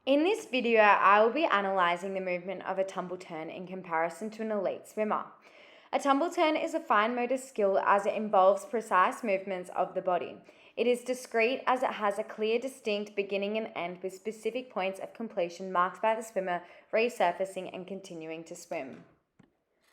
In this video, I will be analysing the movement of a tumble turn in comparison to an elite swimmer. A tumble turn is a fine motor skill as it involves precise movements of the body. It is discrete as it has a clear, distinct beginning and end with specific points of completion marked by the swimmer resurfacing and continuing to swim.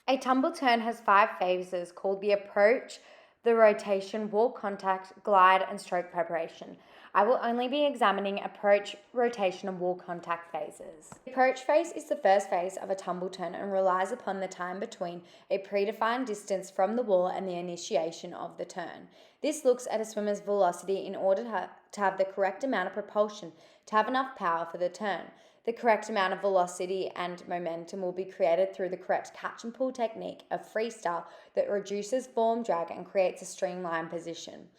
A tumble turn has 5 phases called the approach, the rotation, wall contact, glide, and stroke preparation. I will only be examining approach, rotation, and wall contact phases. The approach phase is the first phase of a tumble turn and relies upon the time between a predefined distance from the wall and the initiation of the turn. This looks at a swimmer's velocity in order to have the correct amount of propulsion to have enough power for the turn. The correct amount of velocity and momentum will be created through the correct catch and pull technique of freestyle that reduces form drag and creates a streamlined position.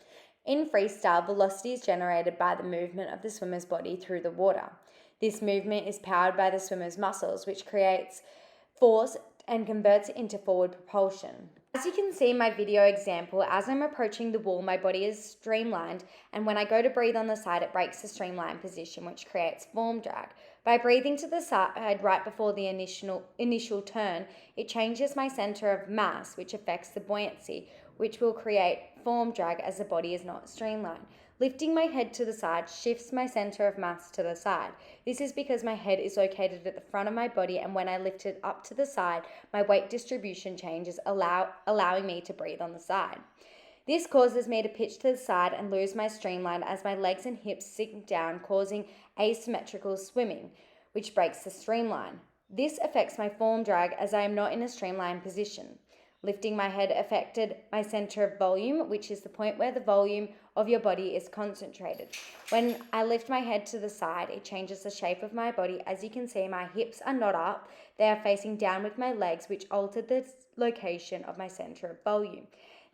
In freestyle, velocity is generated by the movement of the swimmer's body through the water. This movement is powered by the swimmer's muscles, which creates force and converts it into forward propulsion. As you can see in my video example, as I'm approaching the wall, my body is streamlined, and when I go to breathe on the side, it breaks the streamlined position, which creates form drag. By breathing to the side right before the initial turn, it changes my center of mass, which affects the buoyancy, which will create form drag as the body is not streamlined. Lifting my head to the side shifts my center of mass to the side. This is because my head is located at the front of my body, and when I lift it up to the side, my weight distribution changes, allowing me to breathe on the side. This causes me to pitch to the side and lose my streamline as my legs and hips sink down, causing asymmetrical swimming, which breaks the streamline. This affects my form drag as I am not in a streamlined position. Lifting my head affected my center of volume, which is the point where the volume of your body is concentrated. When I lift my head to the side, it changes the shape of my body. As you can see, my hips are not up, they are facing down with my legs, which altered the location of my center of volume.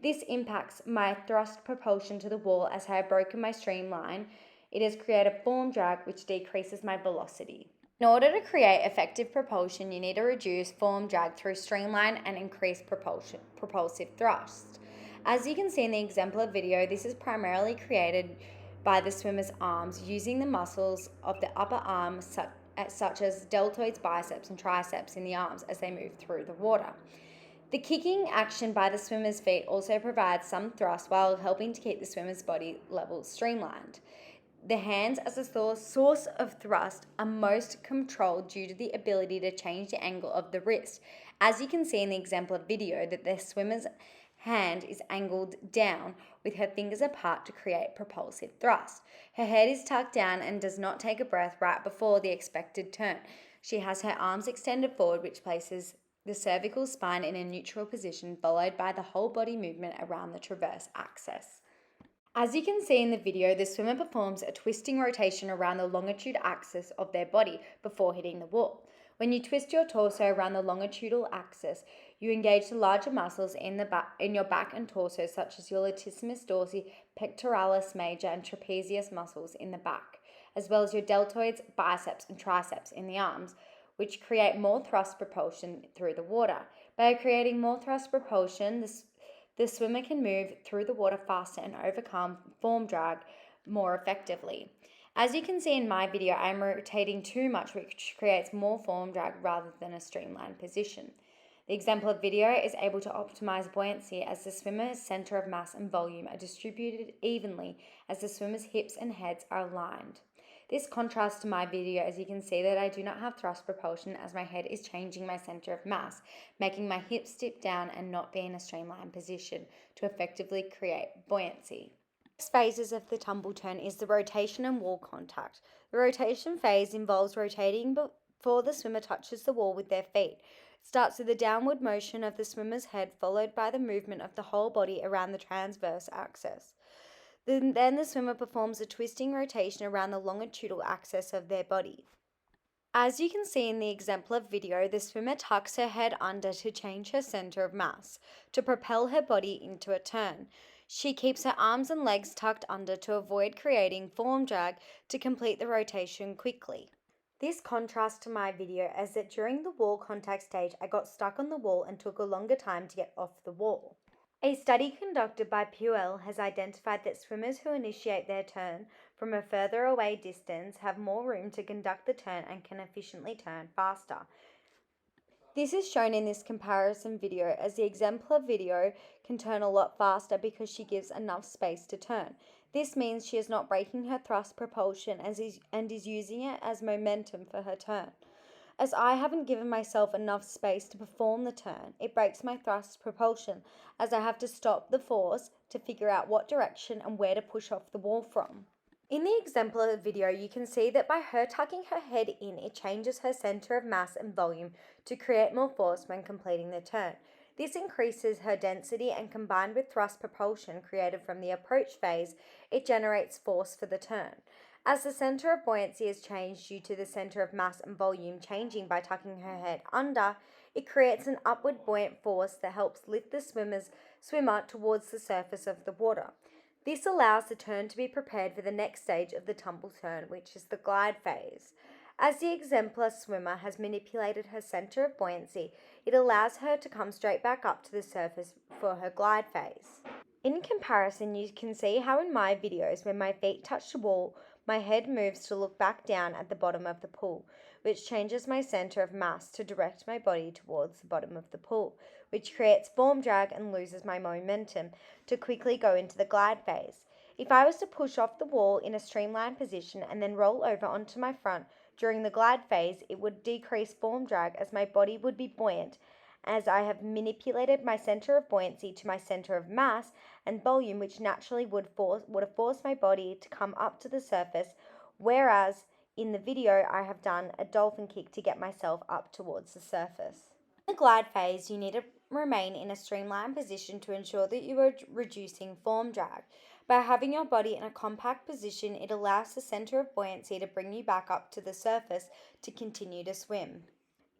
This impacts my thrust propulsion to the wall as I have broken my streamline. It has created form drag, which decreases my velocity. In order to create effective propulsion, you need to reduce form drag through streamline and increase propulsive thrust. As you can see in the exemplar video, this is primarily created by the swimmer's arms using the muscles of the upper arm such as deltoids, biceps, and triceps in the arms as they move through the water. The kicking action by the swimmer's feet also provides some thrust while helping to keep the swimmer's body level streamlined. The hands as a source of thrust are most controlled due to the ability to change the angle of the wrist. As you can see in the exemplar video, that the swimmer's hand is angled down with her fingers apart to create propulsive thrust. Her head is tucked down and does not take a breath right before the expected turn. She has her arms extended forward, which places the cervical spine in a neutral position, followed by the whole body movement around the transverse axis. As you can see in the video, the swimmer performs a twisting rotation around the longitude axis of their body before hitting the wall. When you twist your torso around the longitudinal axis, you engage the larger muscles in your back and torso, such as your latissimus dorsi, pectoralis major, and trapezius muscles in the back, as well as your deltoids, biceps, and triceps in the arms, which create more thrust propulsion through the water. By creating more thrust propulsion, the swimmer can move through the water faster and overcome form drag more effectively. As you can see in my video, I am rotating too much, which creates more form drag rather than a streamlined position. The exemplar video is able to optimize buoyancy as the swimmer's center of mass and volume are distributed evenly as the swimmer's hips and heads are aligned. This contrasts to my video, as you can see that I do not have thrust propulsion as my head is changing my center of mass, making my hips dip down and not be in a streamlined position to effectively create buoyancy. Next phases of the tumble turn is the rotation and wall contact. The rotation phase involves rotating before the swimmer touches the wall with their feet. It starts with the downward motion of the swimmer's head, followed by the movement of the whole body around the transverse axis. Then the swimmer performs a twisting rotation around the longitudinal axis of their body. As you can see in the exemplar video, the swimmer tucks her head under to change her center of mass, to propel her body into a turn. She keeps her arms and legs tucked under to avoid creating form drag to complete the rotation quickly. This contrasts to my video as that during the wall contact stage, I got stuck on the wall and took a longer time to get off the wall. A study conducted by Puel has identified that swimmers who initiate their turn from a further away distance have more room to conduct the turn and can efficiently turn faster. This is shown in this comparison video, as the exemplar video can turn a lot faster because she gives enough space to turn. This means she is not breaking her thrust propulsion and is using it as momentum for her turn. As I haven't given myself enough space to perform the turn, it breaks my thrust propulsion, as I have to stop the force to figure out what direction and where to push off the wall from. In the exemplar video, you can see that by her tucking her head in, it changes her center of mass and volume to create more force when completing the turn. This increases her density, and combined with thrust propulsion created from the approach phase, it generates force for the turn. As the center of buoyancy is changed due to the center of mass and volume changing by tucking her head under, it creates an upward buoyant force that helps lift the swimmer towards the surface of the water. This allows the turn to be prepared for the next stage of the tumble turn, which is the glide phase. As the exemplar swimmer has manipulated her center of buoyancy, it allows her to come straight back up to the surface for her glide phase. In comparison, you can see how in my videos, when my feet touch the wall, my head moves to look back down at the bottom of the pool, which changes my center of mass to direct my body towards the bottom of the pool, which creates form drag and loses my momentum to quickly go into the glide phase. If I was to push off the wall in a streamlined position and then roll over onto my front during the glide phase, it would decrease form drag as my body would be buoyant, as I have manipulated my center of buoyancy to my center of mass and volume, which naturally would have forced my body to come up to the surface, whereas in the video I have done a dolphin kick to get myself up towards the surface. In the glide phase, you need to remain in a streamlined position to ensure that you are reducing form drag. By having your body in a compact position, it allows the center of buoyancy to bring you back up to the surface to continue to swim.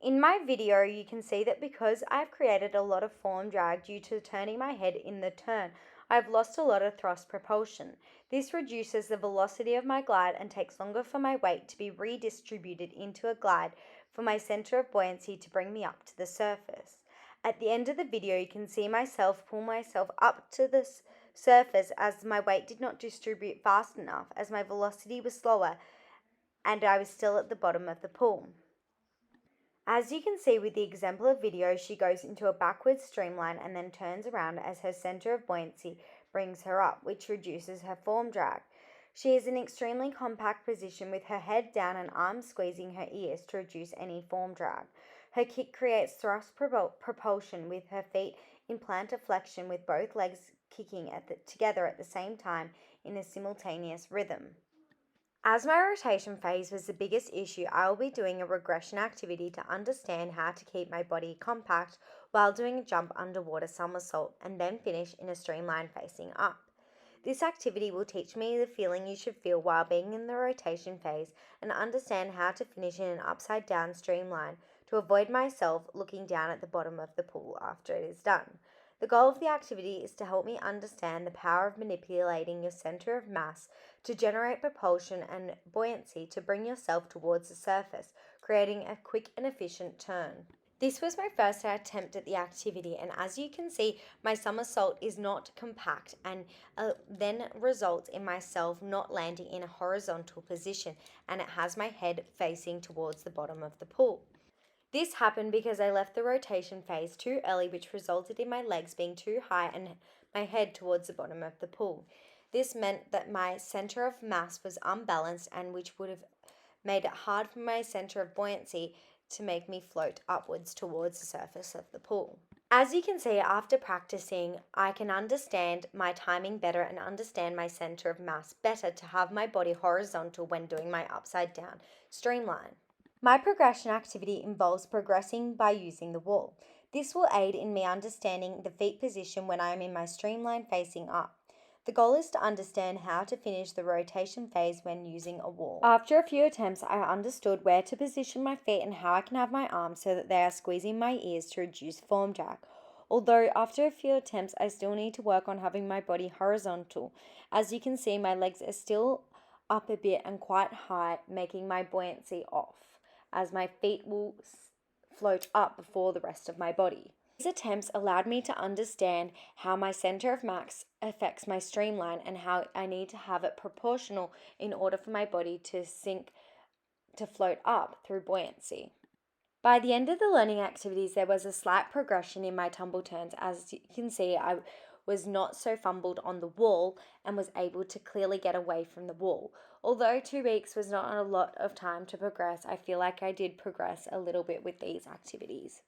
In my video, you can see that because I've created a lot of form drag due to turning my head in the turn, I've lost a lot of thrust propulsion. This reduces the velocity of my glide and takes longer for my weight to be redistributed into a glide for my center of buoyancy to bring me up to the surface. At the end of the video, you can see myself pull myself up to the surface as my weight did not distribute fast enough, as my velocity was slower and I was still at the bottom of the pool. As you can see with the exemplar video, she goes into a backwards streamline and then turns around as her center of buoyancy brings her up, which reduces her form drag. She is in an extremely compact position with her head down and arms squeezing her ears to reduce any form drag. Her kick creates thrust propulsion with her feet in plantar flexion, with both legs kicking together at the same time in a simultaneous rhythm. As my rotation phase was the biggest issue, I will be doing a regression activity to understand how to keep my body compact while doing a jump underwater somersault and then finish in a streamline facing up. This activity will teach me the feeling you should feel while being in the rotation phase and understand how to finish in an upside down streamline to avoid myself looking down at the bottom of the pool after it is done. The goal of the activity is to help me understand the power of manipulating your center of mass to generate propulsion and buoyancy to bring yourself towards the surface, creating a quick and efficient turn. This was my first attempt at the activity, and as you can see, my somersault is not compact and then results in myself not landing in a horizontal position, and it has my head facing towards the bottom of the pool. This happened because I left the rotation phase too early, which resulted in my legs being too high and my head towards the bottom of the pool. This meant that my center of mass was unbalanced, and which would have made it hard for my center of buoyancy to make me float upwards towards the surface of the pool. As you can see, after practicing, I can understand my timing better and understand my center of mass better to have my body horizontal when doing my upside down streamline. My progression activity involves progressing by using the wall. This will aid in me understanding the feet position when I am in my streamline facing up. The goal is to understand how to finish the rotation phase when using a wall. After a few attempts, I understood where to position my feet and how I can have my arms so that they are squeezing my ears to reduce form drag. Although after a few attempts, I still need to work on having my body horizontal. As you can see, my legs are still up a bit and quite high, making my buoyancy off, as my feet will float up before the rest of my body. These attempts allowed me to understand how my center of mass affects my streamline and how I need to have it proportional in order for my body to float up through buoyancy. By the end of the learning activities, there was a slight progression in my tumble turns. As you can see, I was not so fumbled on the wall and was able to clearly get away from the wall. Although 2 weeks was not a lot of time to progress, I feel like I did progress a little bit with these activities.